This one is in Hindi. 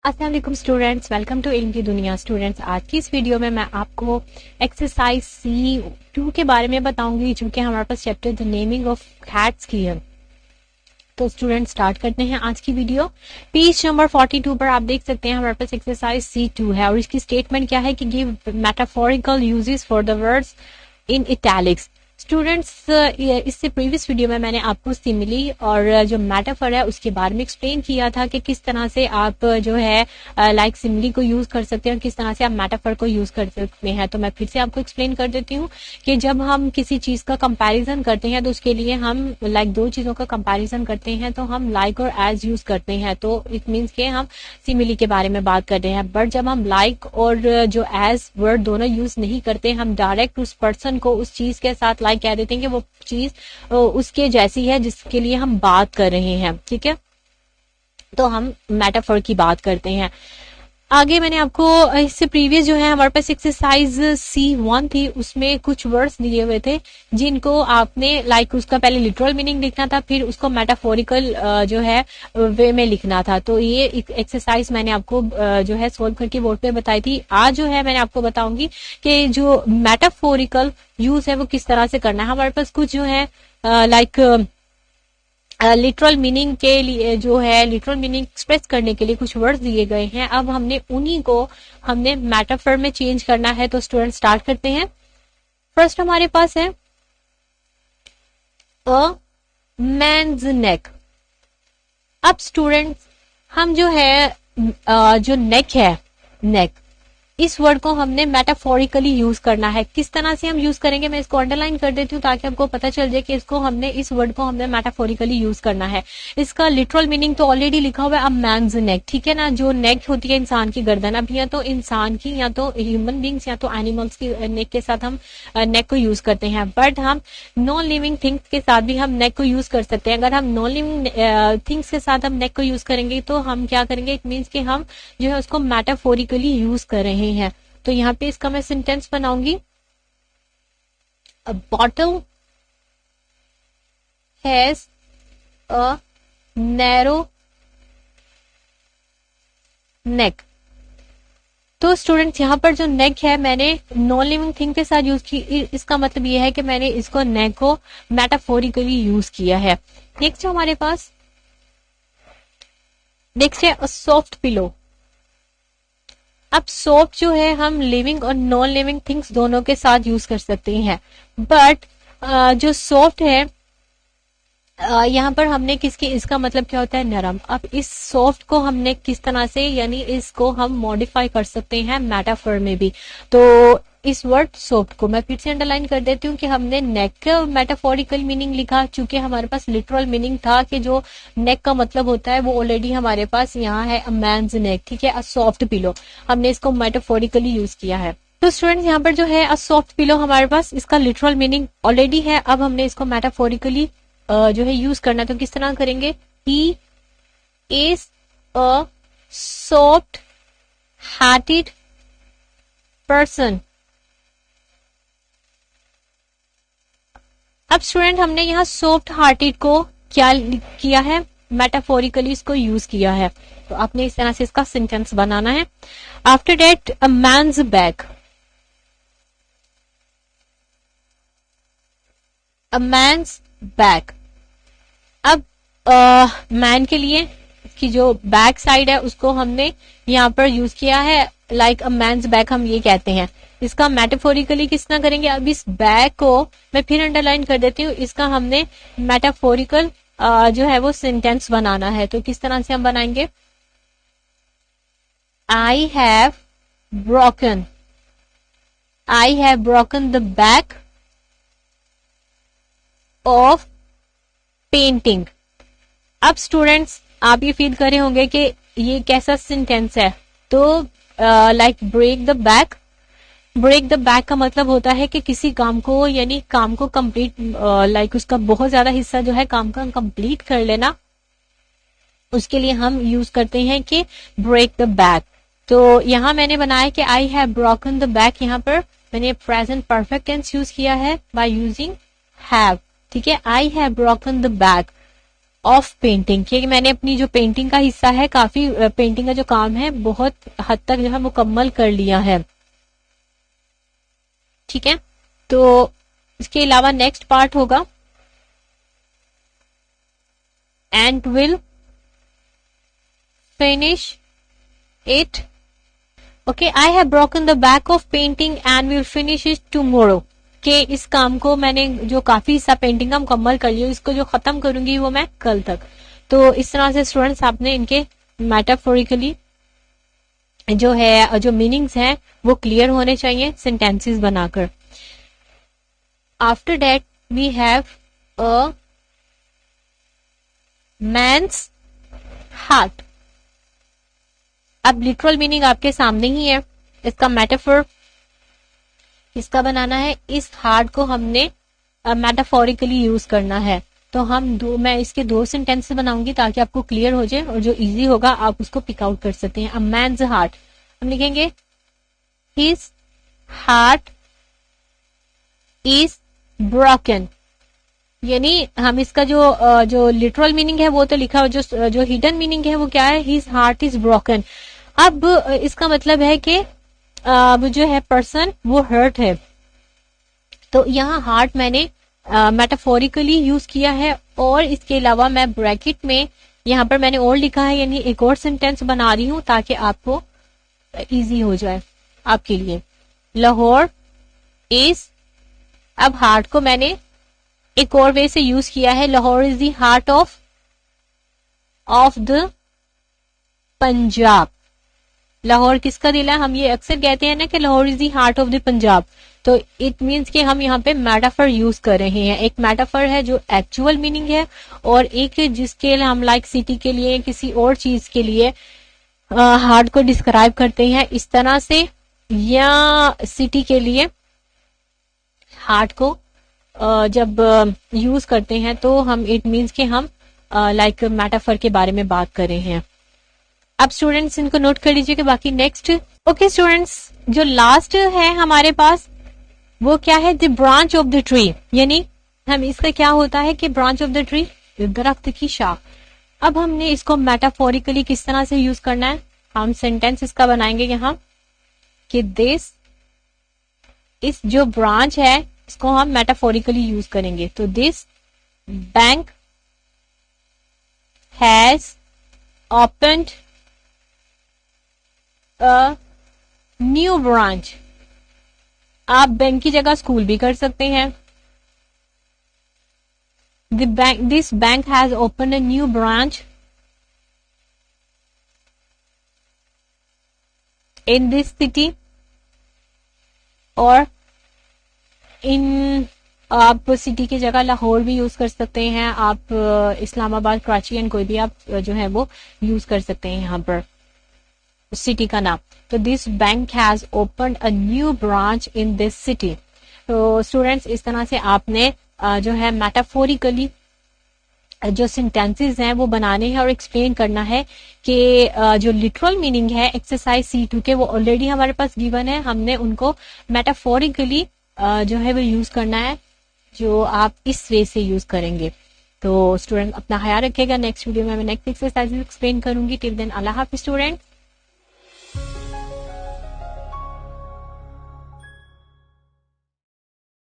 अस्सलाम वालेकुम स्टूडेंट्स, वेलकम टू इल्म की दुनिया। स्टूडेंट्स, आज की इस वीडियो में मैं आपको एक्सरसाइज C2 के बारे में बताऊंगी, जो कि हमारे पास chapter the naming of cats की है। तो स्टूडेंट स्टार्ट करते हैं आज की वीडियो। पेज नंबर 42 पर आप देख सकते हैं हमारे पास एक्सरसाइज C2 है और इसकी स्टेटमेंट क्या है कि give metaphorical uses for the words in italics. Students, इससे प्रीवियस वीडियो में मैंने आपको सिमिली और जो मेटाफर है उसके बारे में एक्सप्लेन किया था कि किस तरह से आप जो है लाइक सिमिली को यूज कर सकते हैं और किस तरह से आप मेटाफर को यूज कर सकते हैं। तो मैं फिर से आपको एक्सप्लेन कर देती हूँ कि जब हम किसी चीज का कंपैरिजन करते हैं तो उसके लिए हम लाइक दो चीजों का कंपैरिजन करते हैं तो हम लाइक और एज यूज करते हैं। तो इट मीन्स के हम सिमिली के बारे में बात कर रहे हैं। बट जब हम लाइक और जो एज वर्ड दोनों यूज नहीं करते, हम डायरेक्ट उस पर्सन को उस चीज के साथ लाइक कह देते हैं कि वो चीज उसके जैसी है जिसके लिए हम बात कर रहे हैं। ठीक है, तो हम मेटाफर की बात करते हैं। आगे मैंने आपको इससे प्रीवियस जो है हमारे पास एक्सरसाइज C1 थी, उसमें कुछ वर्ड्स दिए हुए थे जिनको आपने लाइक उसका पहले लिटरल मीनिंग लिखना था, फिर उसको मेटाफोरिकल जो है वे में लिखना था। तो ये एक्सरसाइज मैंने आपको जो है सोल्व करके बोर्ड पे बताई थी। आज जो है मैंने आपको बताऊंगी कि जो मेटाफोरिकल यूज है वो किस तरह से करना है। हमारे पास कुछ जो है लाइक लिटरल मीनिंग के लिए जो है लिटरल मीनिंग एक्सप्रेस करने के लिए कुछ वर्ड्स दिए गए हैं। अब हमने उन्हीं को हमने मेटाफर में चेंज करना है। तो स्टूडेंट स्टार्ट करते हैं। फर्स्ट हमारे पास है अ मैन्स नेक। अब स्टूडेंट्स, हम जो है जो नेक है, नेक, इस वर्ड को हमने मेटाफोरिकली यूज करना है। किस तरह से हम यूज करेंगे मैं इसको अंडरलाइन कर देती हूँ ताकि आपको पता चल जाए कि इसको हमने इस वर्ड को हमने मेटाफोरिकली यूज करना है। इसका लिटरल मीनिंग तो ऑलरेडी लिखा हुआ है, अ मैन्स नेक। ठीक है ना, जो नेक होती है इंसान की गर्दन। अब या तो इंसान की या तो ह्यूमन बींग्स या तो एनिमल्स की नेक के साथ हम नेक को यूज करते हैं। बट हम नॉन लिविंग थिंग्स के साथ भी हम नेक को यूज कर सकते हैं। अगर हम नॉन लिविंग थिंग्स के साथ हम नेक को यूज करेंगे तो हम क्या करेंगे, इट मीन्स कि हम जो है उसको मेटाफोरिकली यूज कर रहे हैं। तो यहां पे इसका मैं सेंटेंस बनाऊंगी, a bottle has a narrow neck. तो स्टूडेंट्स, यहाँ पर जो नेक है मैंने नॉन लिविंग थिंग के साथ यूज की। इसका मतलब यह है कि मैंने इसको नेक को मेटाफोरिकली यूज किया है। नेक्स्ट हमारे पास नेक्स्ट है अ सॉफ्ट पिलो। अब सॉफ्ट जो है हम लिविंग और नॉन लिविंग थिंग्स दोनों के साथ यूज कर सकते हैं। बट जो सॉफ्ट है यहाँ पर हमने किसकी, इसका मतलब क्या होता है, नरम। अब इस सॉफ्ट को हमने किस तरह से, यानी इसको हम मॉडिफाई कर सकते हैं मेटाफर में भी। तो इस वर्ड सॉफ्ट को मैं फिर से अंडरलाइन कर देती हूँ कि हमने नेक का मेटाफोरिकल मीनिंग लिखा, चूंकि हमारे पास लिटरल मीनिंग था कि जो नेक का मतलब होता है वो ऑलरेडी हमारे पास यहाँ है, अ मैन्स नेक। ठीक है, अ सॉफ्ट पिलो, हमने इसको मेटाफोरिकली यूज किया है। तो स्टूडेंट्स, यहाँ पर जो है अ सॉफ्ट पिलो हमारे पास इसका लिटरल मीनिंग ऑलरेडी है। अब हमने इसको मेटाफोरिकली जो है यूज करना है। तो किस तरह करेंगे, he is a soft hearted person. अब स्टूडेंट, हमने यहाँ सॉफ्ट हार्टेड को क्या किया है, मेटाफोरिकली इसको यूज किया है। तो आपने इस तरह से इसका सेंटेंस बनाना है। After that, a man's back, a man's back. अब मैन के लिए की जो बैक साइड है उसको हमने यहाँ पर यूज किया है, लाइक अ मैन्स बैक हम ये कहते हैं। इसका मेटाफोरिकली किस तरह करेंगे, अब इस बैक को मैं फिर अंडरलाइन कर देती हूँ। इसका हमने मेटाफोरिकल जो है वो सेंटेंस बनाना है। तो किस तरह से हम बनाएंगे, I have broken, I have broken the back of painting. अब स्टूडेंट्स, आप ये फील कर रहे होंगे कि ये कैसा सेंटेंस है। तो like break the back, break the back का मतलब होता है कि किसी काम को, यानी काम को कंप्लीट, लाइक उसका बहुत ज्यादा हिस्सा जो है काम का कंप्लीट कर लेना, उसके लिए हम यूज करते हैं कि ब्रेक द बैक। तो यहां मैंने बनाया कि I have broken the back, यहां पर मैंने प्रेजेंट परफेक्ट टेंस यूज किया है बाय यूजिंग हैव। ठीक है, I have broken the back of painting, कि मैंने अपनी जो पेंटिंग का हिस्सा है, काफी पेंटिंग का जो काम है बहुत हद तक जो है मुकम्मल कर लिया है। ठीक है, तो इसके अलावा नेक्स्ट पार्ट होगा and will finish it. Okay, I have broken the back of painting and will finish it tomorrow, कि इस काम को मैंने जो काफी हिस्सा पेंटिंग का मुकम्मल कर लिया, इसको जो खत्म करूंगी वो मैं कल तक। तो इस तरह से स्टूडेंट्स आपने इनके मेटाफोरिकली जो है जो मीनिंग्स हैं वो क्लियर होने चाहिए सेंटेंसेस बनाकर। After that we have a man's heart. अब लिटरल मीनिंग आपके सामने ही है, इसका मेटाफोर इसका बनाना है। इस हार्ट को हमने मेटाफोरिकली यूज करना है। तो मैं इसके 2 सेंटेंस बनाऊंगी ताकि आपको क्लियर हो जाए और जो इजी होगा आप उसको पिक आउट कर सकते हैं। अ मैन्स हार्ट हम लिखेंगे हिज हार्ट इज ब्रोकन, यानी हम इसका जो लिटरल मीनिंग है वो तो लिखा हो, जो हिडन मीनिंग है वो क्या है, हिज हार्ट इज ब्रोकन। अब इसका मतलब है कि वो जो है पर्सन वो हर्ट है। तो यहाँ हार्ट मैंने मेटाफोरिकली यूज किया है, और इसके अलावा मैं ब्रैकेट में यहाँ पर मैंने और लिखा है, यानी एक और सेंटेंस बना रही हूं ताकि आपको इजी हो जाए आपके लिए। लाहौर इज, अब हार्ट को मैंने एक और वे से यूज किया है, Lahore is the heart of the Punjab. Lahore किसका दिल है, हम ये अक्सर कहते हैं ना कि Lahore is the heart of the Punjab. तो इट मीन्स कि हम यहाँ पे मेटाफर यूज कर रहे हैं। एक मेटाफर है जो एक्चुअल मीनिंग है, और एक जिसके हम लाइक सिटी के लिए किसी और चीज के लिए हार्ट को डिस्क्राइब करते हैं इस तरह से, या सिटी के लिए हार्ट को जब यूज करते हैं तो हम इट मीन्स कि हम लाइक मेटाफर के बारे में बात कर रहे हैं। अब स्टूडेंट्स इनको नोट कर लीजिए कि बाकी नेक्स्ट। ओके स्टूडेंट्स, जो लास्ट है हमारे पास वो क्या है, the branch of the tree, यानी हम इसका क्या होता है कि ब्रांच ऑफ द ट्री, दरख्त की शाख। अब हमने इसको मेटाफोरिकली किस तरह से यूज करना है, हम सेंटेंस इसका बनाएंगे यहाँ कि दिस, इस जो ब्रांच है इसको हम मेटाफोरिकली यूज करेंगे। तो this bank has opened a new branch. आप बैंक की जगह स्कूल भी कर सकते हैं। This bank has open a new branch in this city, और इन आप सिटी की जगह लाहौर भी यूज कर सकते हैं, आप इस्लामाबाद, कराची एंड कोई भी आप जो है वो यूज कर सकते हैं यहाँ पर सिटी का नाम। तो this bank has opened a new branch in this city. तो स्टूडेंट्स इस तरह से आपने जो है मेटाफोरिकली जो सेंटेंसेस हैं वो बनाने हैं और एक्सप्लेन करना है कि जो लिटरल मीनिंग है एक्सरसाइज C2 के वो ऑलरेडी हमारे पास गिवन है, हमने उनको मेटाफोरिकली जो है वो यूज करना है, जो आप इस वे से यूज करेंगे। तो स्टूडेंट अपना ख्याल रखिएगा, नेक्स्ट वीडियो में मैं नेक्स्ट एक्सरसाइज एक्सप्लेन करूंगी। टिल देन अल्लाह हाफिज स्टूडेंट।